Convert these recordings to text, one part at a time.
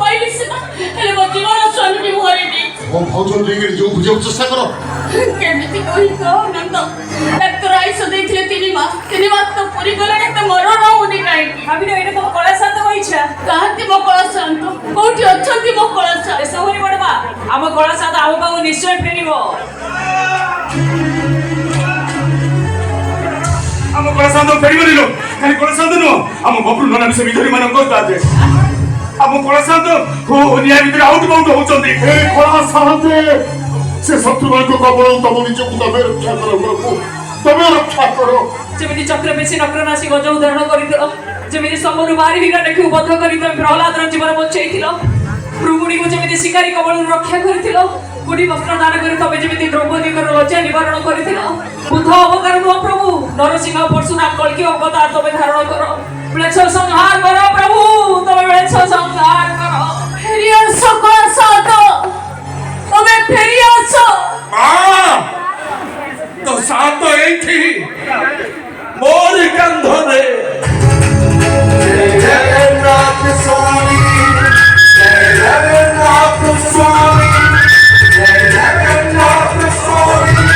पाइली सिना हेले मो जीवन स्वामी की मुहरे दी ମୋ ଭାଉଜ ନେଇକି ଯୋଉ ବୁଝିବାକୁ ଚେଷ୍ଟା କର केमिति कहि तो नंद डॉक्टर आइसो देथिले 3 मास तो पूरी गला एक मरण होनी काई भाभी एटा तो कला शांत होइछा काहती मो कला शांत कोठी अछंती मो कला शांत सहोरी बडबा आम कला शांत आम पाऊ निश्चय फेरिबो आम कला शांत फेरिबो लो खाली कला शांत नो आम बबलू नाना से विधरी मान को दाजे आम कला शांत हो निया भीतर आउट बाउट होचंदी ଏ କଳା ସାହାନ୍ତେ ସେ ଶତ୍ରୁମାନଙ୍କ କବଳରୁ ତମ ନିଜକୁ ତମେ ରକ୍ଷା କର ପ୍ରଭୁ ତମେ ରକ୍ଷା କର जेमिति चक्र बेसी नक्रनासी गज उदाहरण करिदिलो जेमिति समूह बाहरी हिरा देखि बद्ध करि तुम प्रहलादर जीवन बचाइथिलो भ्रुमुनि को जेमिति शिकारी कबळु रक्षा करिथिलो गुडी वस्त्र दान करि तबे जेमिति द्रौपदी कर लज्जा निवारण करिथिलो बुद्ध अवतार नो प्रभु नरसिंह परशुराम कल्कि अवतार तबे धारण करो मिलेछ संहार करो प्रभु तबे मिलेछ संहार करो फेरिया सकल सात तबे फेरिया छ मां तो शांत एथि मोर कंधरे जगन्नाथ स्वामी जय जगन्नाथ स्वामी जय जगन्नाथ स्वामी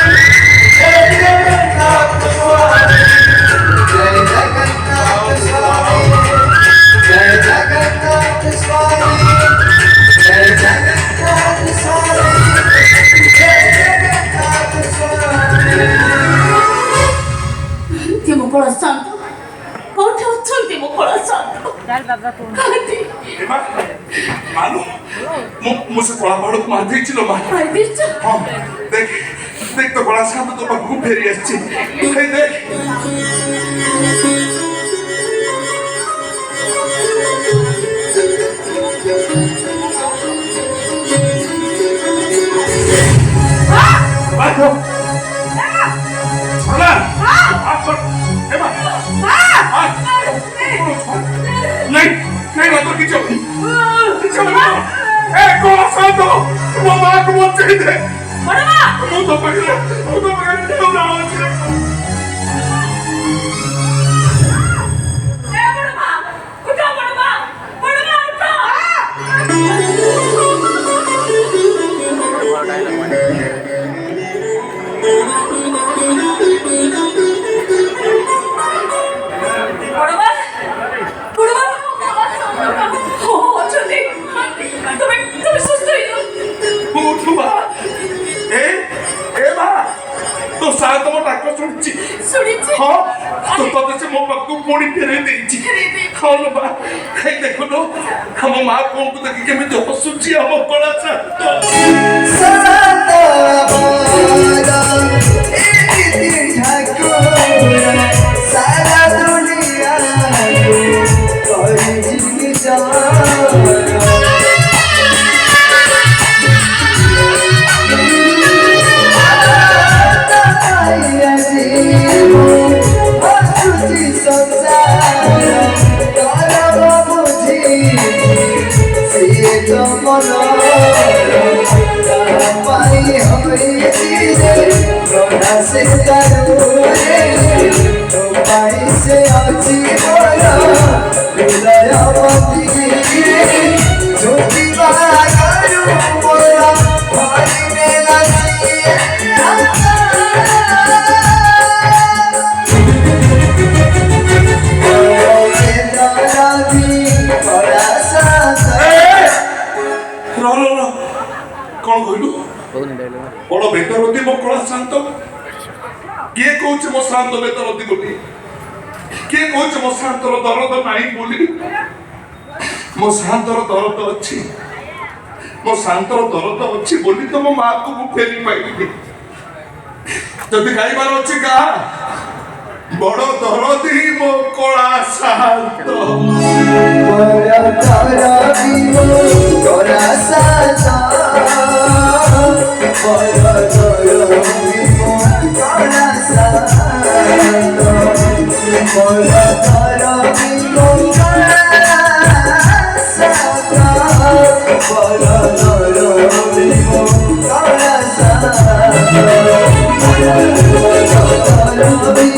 जय जगन्नाथ स्वामी जय जगन्नाथ स्वामी जय जगन्नाथ स्वामी जय जगन्नाथ स्वामी जय जगन्नाथ स्वामी ती मो कला शांत कोठी अछंती मो कला शांत काहती एमा मानो मुझे कला बाड़ को मार देछि लो मां आई दिस हां देख देख तो कला शांत तो पाखु फेरी आछि हे देख बातो चला एमा नहीं नहीं मत किचो किचो ए कला शांत वो मां को मत दे बडवा वो तो पकड़ ना ए बडवा उठो बडवा बडवा बडवा बडवा हो अछंती तुम्हें सुस्त हो उठवा ए बा तो साथ मो डाक्टर सुनछि सुनिछि हां तो तते से मो पक्कू पोड़ी फेरे देछि हां लो बा हे देखो लो हम मां को देखि केमिति हसुछि हम कला सा कौन कहलु बड़ बेतरती मो कला शांत किए कहूँ मो शांत बेतरती बोली किए कहूँ मो शांतर दरद नहीं बोली मो शांतर दरद अच्छी मो शांतर दरद अच्छी बोली तो मो माँ को मु फेरी पाइली जदि गाइबार अच्छी गा बड़ दरदी मो कला शांत Bye.